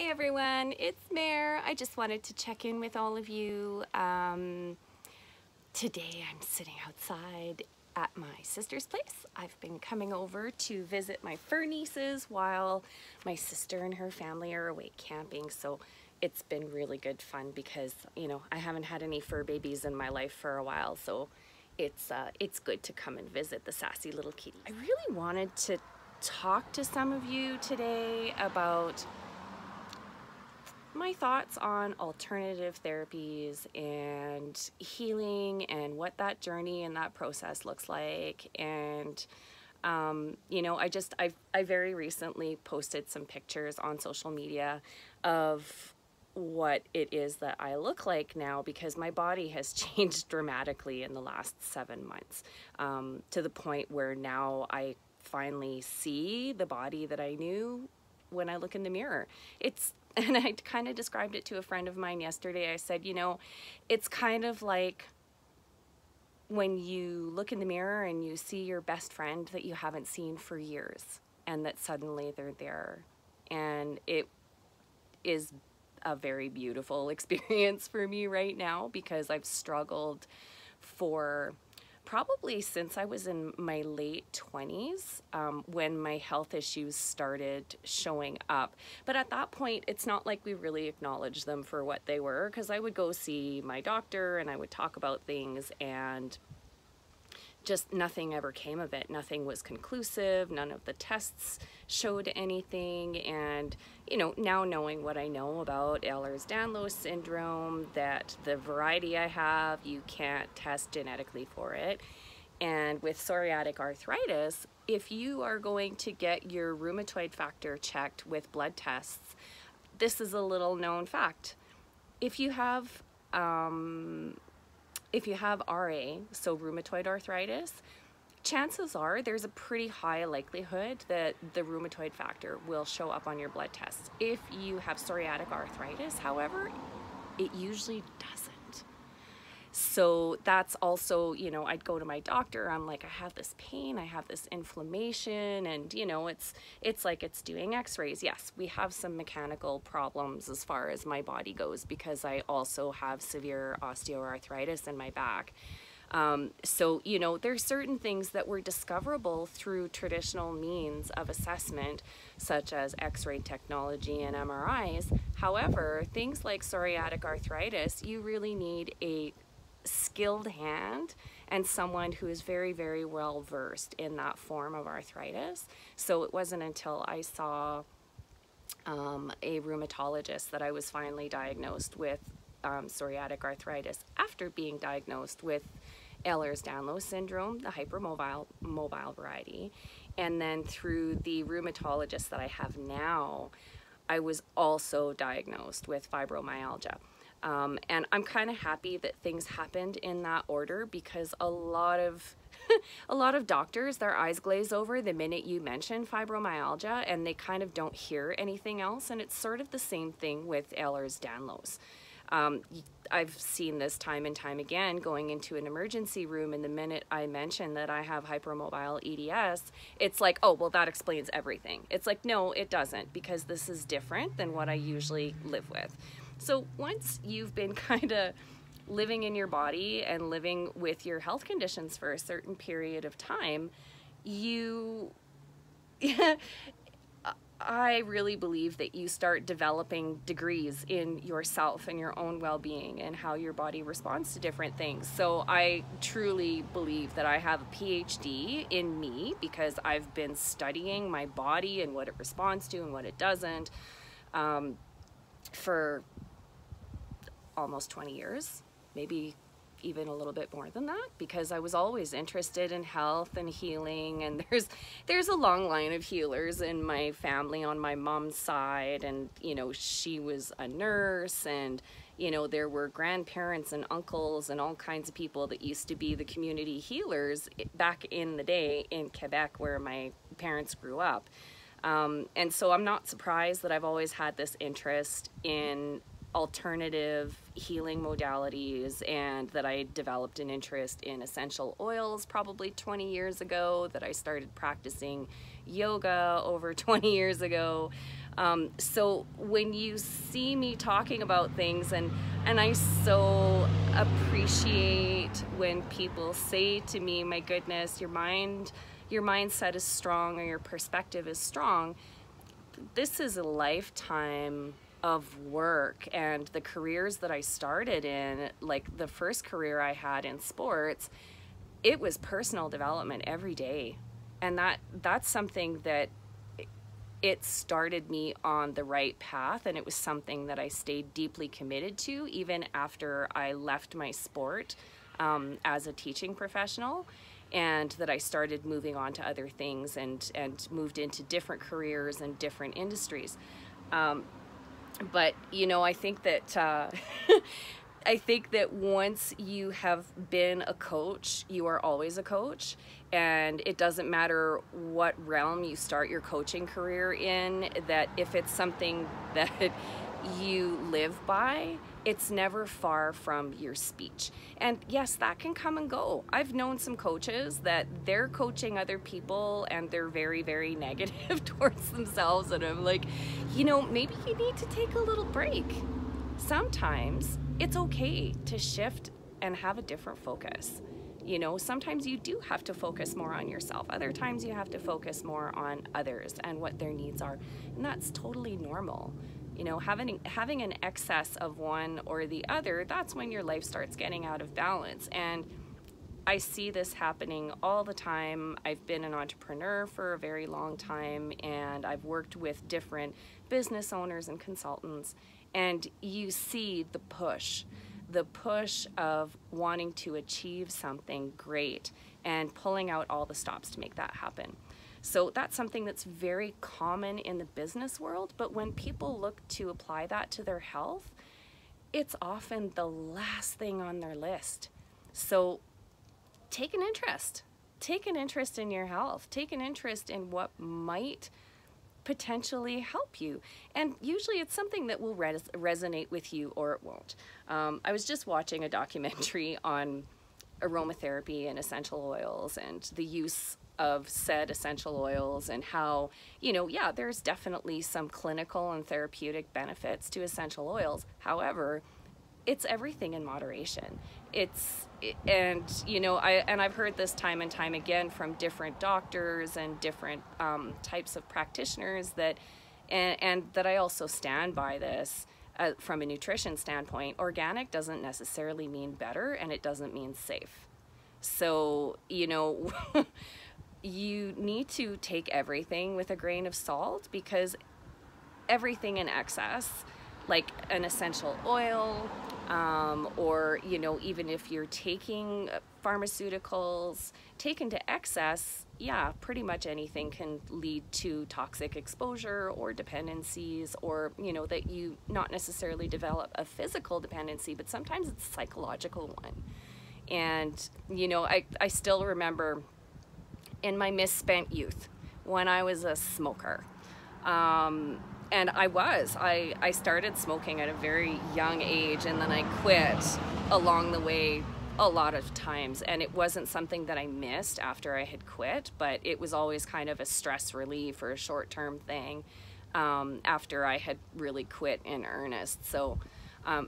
everyone, it's Mare. I just wanted to check in with all of you. Today I'm sitting outside at my sister's place. I've been coming over to visit my fur nieces while my sister and her family are away camping. So it's been really good fun because, you know, I haven't had any fur babies in my life for a while. So it's good to come and visit the sassy little kitties. I really wanted to talk to some of you today about my thoughts on alternative therapies and healing and what that journey and that process looks like. And you know, I very recently posted some pictures on social media of what it is that I look like now, because my body has changed dramatically in the last 7 months, to the point where now I finally see the body that I knew when I look in the mirror. And I kind of described it to a friend of mine yesterday. I said, you know, it's kind of like when you look in the mirror and you see your best friend that you haven't seen for years, and that suddenly they're there. And it is a very beautiful experience for me right now, because I've struggled for probably since I was in my late 20s, when my health issues started showing up. But at that point, it's not like we really acknowledged them for what they were, because I would go see my doctor and I would talk about things, and just nothing ever came of it. Nothing was conclusive. None of the tests showed anything. And, you know, now knowing what I know about Ehlers-Danlos syndrome, that the variety I have, you can't test genetically for it. And with psoriatic arthritis, if you are going to get your rheumatoid factor checked with blood tests, this is a little known fact. If you have RA, so rheumatoid arthritis, chances are there's a pretty high likelihood that the rheumatoid factor will show up on your blood tests. If you have psoriatic arthritis, however, it usually doesn't. So that's also, you know, I'd go to my doctor, I'm like, I have this pain, I have this inflammation, and you know, it's like it's doing x-rays. Yes, we have some mechanical problems as far as my body goes, because I also have severe osteoarthritis in my back. So, you know, there's certain things that were discoverable through traditional means of assessment, such as x-ray technology and MRIs. However, things like psoriatic arthritis, you really need a skilled hand and someone who is very, very well versed in that form of arthritis. So it wasn't until I saw a rheumatologist that I was finally diagnosed with psoriatic arthritis, after being diagnosed with Ehlers-Danlos syndrome, the hypermobile variety. And then through the rheumatologist that I have now, I was also diagnosed with fibromyalgia. And I'm kind of happy that things happened in that order, because a lot of doctors, their eyes glaze over the minute you mention fibromyalgia, and they kind of don't hear anything else. And it's sort of the same thing with Ehlers-Danlos. I've seen this time and time again going into an emergency room, and the minute I mention that I have hypermobile EDS, it's like, oh, well, that explains everything. It's like, no, it doesn't, because this is different than what I usually live with. So once you've been kind of living in your body and living with your health conditions for a certain period of time, I really believe that you start developing degrees in yourself and your own well-being and how your body responds to different things. So I truly believe that I have a PhD in me, because I've been studying my body and what it responds to and what it doesn't for almost 20 years, maybe even a little bit more than that, because I was always interested in health and healing. And there's a long line of healers in my family on my mom's side, and you know, she was a nurse, and you know, there were grandparents and uncles and all kinds of people that used to be the community healers back in the day in Quebec, where my parents grew up. And so I'm not surprised that I've always had this interest in alternative healing modalities, and that I developed an interest in essential oils probably 20 years ago, that I started practicing yoga over 20 years ago. So when you see me talking about things, and I so appreciate when people say to me, my goodness, your mindset is strong, or your perspective is strong. This is a lifetime of work, and the careers that I started in, like the first career I had in sports, it was personal development every day. And that's something that it started me on the right path, and it was something that I stayed deeply committed to even after I left my sport as a teaching professional, and that I started moving on to other things and moved into different careers and different industries. But you know, I think that I think that once you have been a coach, you are always a coach. And it doesn't matter what realm you start your coaching career in, that if it's something that you live by, it's never far from your speech. And yes, that can come and go. I've known some coaches that they're coaching other people and they're very, very negative towards themselves. And I'm like, you know, maybe you need to take a little break. Sometimes it's okay to shift and have a different focus. You know, sometimes you do have to focus more on yourself. Other times you have to focus more on others and what their needs are. And that's totally normal. You know, having an excess of one or the other, that's when your life starts getting out of balance. And I see this happening all the time. I've been an entrepreneur for a very long time, and I've worked with different business owners and consultants. And you see the push of wanting to achieve something great and pulling out all the stops to make that happen. So that's something that's very common in the business world, but when people look to apply that to their health, it's often the last thing on their list. So take an interest in your health, take an interest in what might potentially help you. And usually it's something that will resonate with you, or it won't. I was just watching a documentary on aromatherapy and essential oils and the use of said essential oils, and how, you know, yeah, there's definitely some clinical and therapeutic benefits to essential oils. However, it's everything in moderation. And you know, I've heard this time and time again from different doctors and different types of practitioners, that and that I also stand by this from a nutrition standpoint. Organic doesn't necessarily mean better, and it doesn't mean safe. So, you know, you need to take everything with a grain of salt, because everything in excess, like an essential oil, or, you know, even if you're taking pharmaceuticals, taken to excess, yeah, pretty much anything can lead to toxic exposure or dependencies, or, you know, that you not necessarily develop a physical dependency, but sometimes it's a psychological one. And, you know, I still remember in my misspent youth when I was a smoker. And I started smoking at a very young age, and then I quit along the way a lot of times. And it wasn't something that I missed after I had quit, but it was always kind of a stress relief or a short-term thing after I had really quit in earnest. So,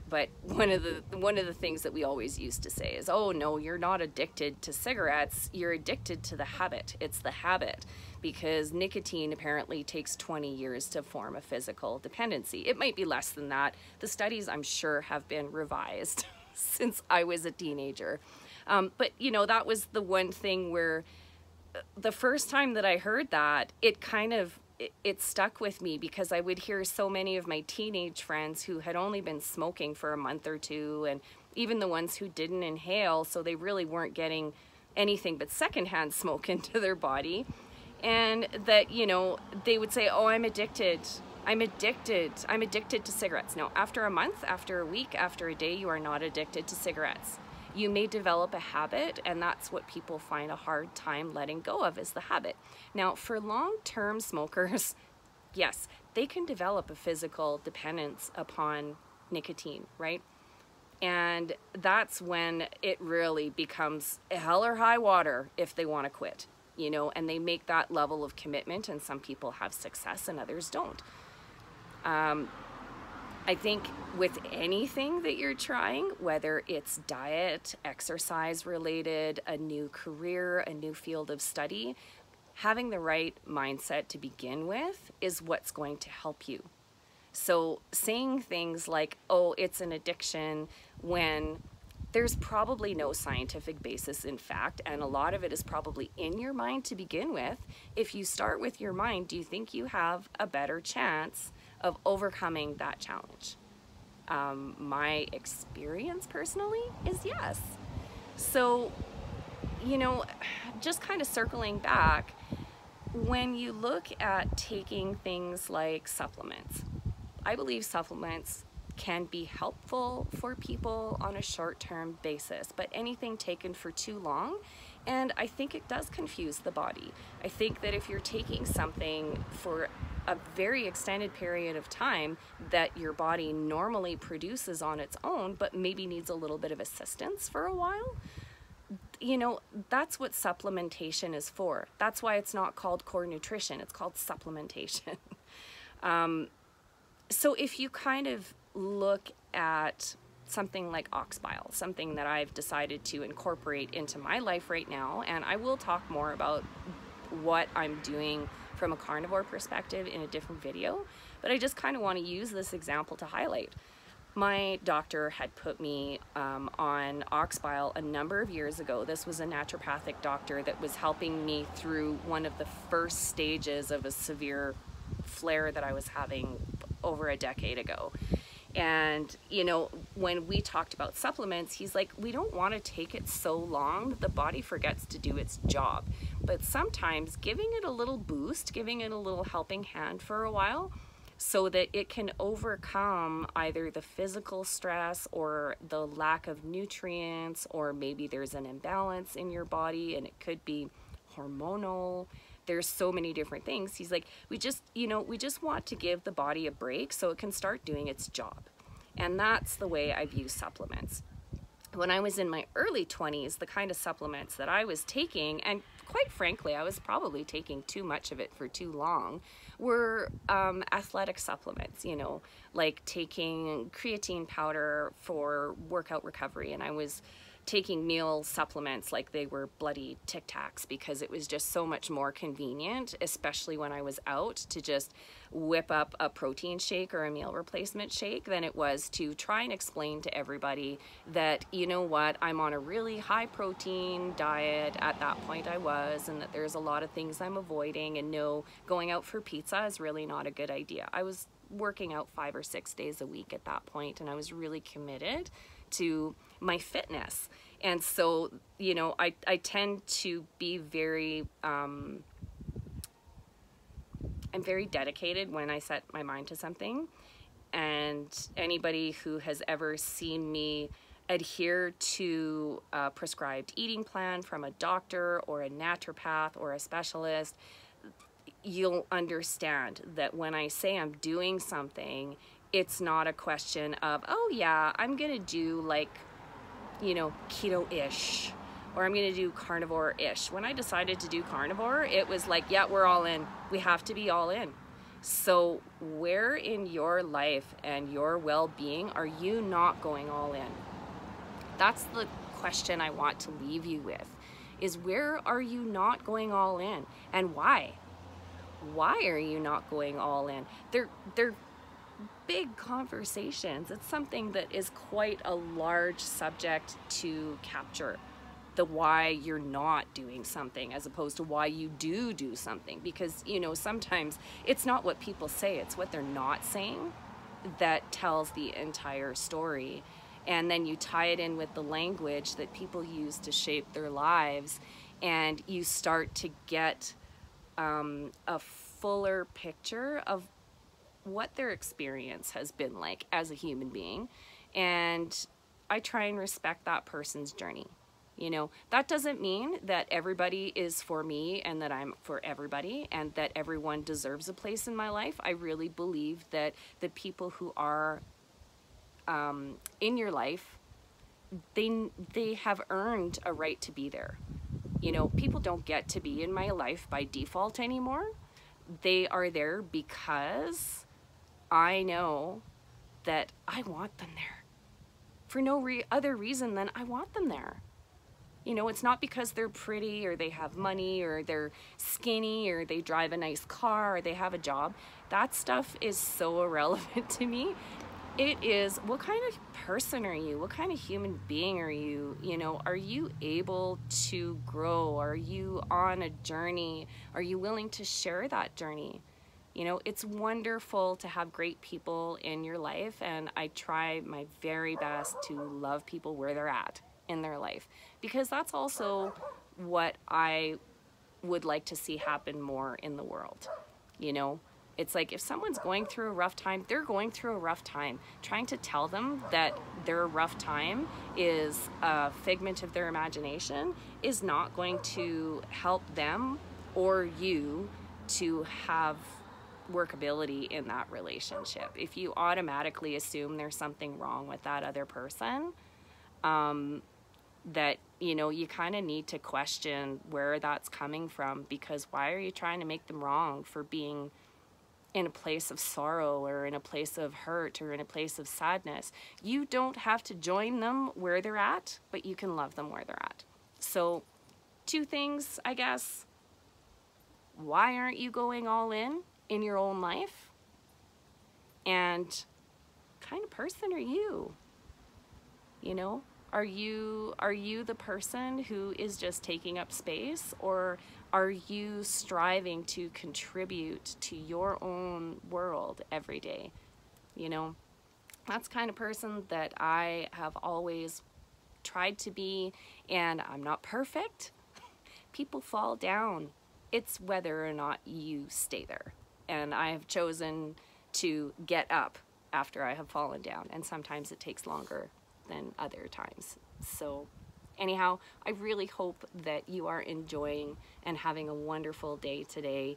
but one of the things that we always used to say is, oh no, you're not addicted to cigarettes, you're addicted to the habit. It's the habit. Because nicotine apparently takes 20 years to form a physical dependency. It might be less than that. The studies, I'm sure, have been revised since I was a teenager. But, you know, that was the one thing where the first time that I heard that, it stuck with me, because I would hear so many of my teenage friends who had only been smoking for a month or two, and even the ones who didn't inhale, so they really weren't getting anything but secondhand smoke into their body. And that, you know, they would say, oh, I'm addicted to cigarettes. No, after a month, after a week, after a day, you are not addicted to cigarettes. You may develop a habit, and that's what people find a hard time letting go of, is the habit. Now, for long-term smokers, yes, they can develop a physical dependence upon nicotine, right? And that's when it really becomes hell or high water if they want to quit. You know, and they make that level of commitment, and some people have success and others don't. I think with anything that you're trying, whether it's diet, exercise related, a new career, a new field of study, having the right mindset to begin with is what's going to help you. So saying things like, oh, it's an addiction, when there's probably no scientific basis in fact, and a lot of it is probably in your mind to begin with. If you start with your mind, do you think you have a better chance of overcoming that challenge? My experience personally is yes. So, you know, just kind of circling back, when you look at taking things like supplements, I believe supplements can be helpful for people on a short-term basis, but anything taken for too long, and I think it does confuse the body. I think that if you're taking something for a very extended period of time that your body normally produces on its own, but maybe needs a little bit of assistance for a while, you know, that's what supplementation is for. That's why it's not called core nutrition, it's called supplementation. So if you kind of look at something like ox bile, something that I've decided to incorporate into my life right now, and I will talk more about what I'm doing from a carnivore perspective in a different video, but I just kind of want to use this example to highlight. My doctor had put me on ox bile a number of years ago. This was a naturopathic doctor that was helping me through one of the first stages of a severe flare that I was having over a decade ago. And, you know, when we talked about supplements, he's like, we don't want to take it so long that the body forgets to do its job. But sometimes giving it a little boost, giving it a little helping hand for a while, so that it can overcome either the physical stress or the lack of nutrients, or maybe there's an imbalance in your body and it could be hormonal. There's so many different things. He's like, we just want to give the body a break so it can start doing its job. And that's the way I view supplements. When I was in my early 20s, the kind of supplements that I was taking, and quite frankly, I was probably taking too much of it for too long, were athletic supplements, you know, like taking creatine powder for workout recovery. And I was taking meal supplements like they were bloody Tic Tacs because it was just so much more convenient, especially when I was out, to just whip up a protein shake or a meal replacement shake than it was to try and explain to everybody that, you know what, I'm on a really high protein diet. At that point I was, and that there's a lot of things I'm avoiding, and no, going out for pizza is really not a good idea. I was working out 5 or 6 days a week at that point, and I was really committed to my fitness. And so, you know, I tend to be very, I'm very dedicated when I set my mind to something. And anybody who has ever seen me adhere to a prescribed eating plan from a doctor or a naturopath or a specialist, you'll understand that when I say I'm doing something, it's not a question of, oh yeah, I'm gonna do like, you know, keto-ish, or I'm gonna do carnivore-ish. When I decided to do carnivore, it was like, yeah, we're all in. We have to be all in. So where in your life and your well-being are you not going all in? That's the question I want to leave you with, is where are you not going all in, and why? Why are you not going all in? They're big conversations. It's something that is quite a large subject to capture, the why you're not doing something as opposed to why you do something. Because, you know, sometimes it's not what people say, it's what they're not saying that tells the entire story. And then you tie it in with the language that people use to shape their lives, and you start to get a fuller picture of what their experience has been like as a human being. And I try and respect that person's journey. You know, that doesn't mean that everybody is for me and that I'm for everybody and that everyone deserves a place in my life. I really believe that the people who are in your life, they have earned a right to be there. You know, people don't get to be in my life by default anymore. They are there because I know that I want them there for no other reason than I want them there. You know, it's not because they're pretty or they have money or they're skinny or they drive a nice car or they have a job. That stuff is so irrelevant to me. It is, what kind of person are you? What kind of human being are you? You know, are you able to grow? Are you on a journey? Are you willing to share that journey? You know, it's wonderful to have great people in your life, and I try my very best to love people where they're at in their life, because that's also what I would like to see happen more in the world. You know, it's like if someone's going through a rough time, they're going through a rough time. Trying to tell them that their rough time is a figment of their imagination is not going to help them or you to have workability in that relationship. If you automatically assume there's something wrong with that other person, that, you know, you kind of need to question where that's coming from, because why are you trying to make them wrong for being in a place of sorrow or in a place of hurt or in a place of sadness? You don't have to join them where they're at, but you can love them where they're at. So 2 things, I guess. Why aren't you going all in your own life? And what kind of person are you? You know, are you the person who is just taking up space, or are you striving to contribute to your own world every day? You know, that's the kind of person that I have always tried to be, and I'm not perfect. People fall down. It's whether or not you stay there. And I have chosen to get up after I have fallen down, and sometimes it takes longer than other times. So anyhow, I really hope that you are enjoying and having a wonderful day today.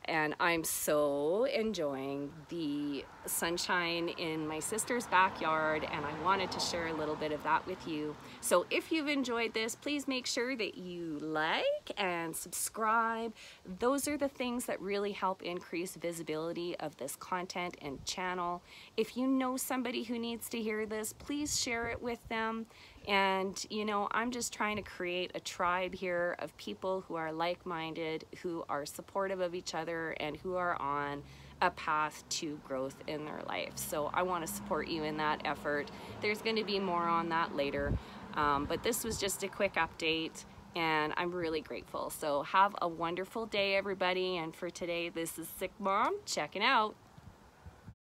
And I'm so enjoying the sunshine in my sister's backyard, and I wanted to share a little bit of that with you. So if you've enjoyed this, please make sure that you like and subscribe. Those are the things that really help increase visibility of this content and channel. If you know somebody who needs to hear this, please share it with them. And, you know, I'm just trying to create a tribe here of people who are like-minded, who are supportive of each other, and who are on a path to growth in their life. So I want to support you in that effort. There's going to be more on that later. But this was just a quick update, and I'm really grateful. So have a wonderful day, everybody. And for today, this is SickMom checking out.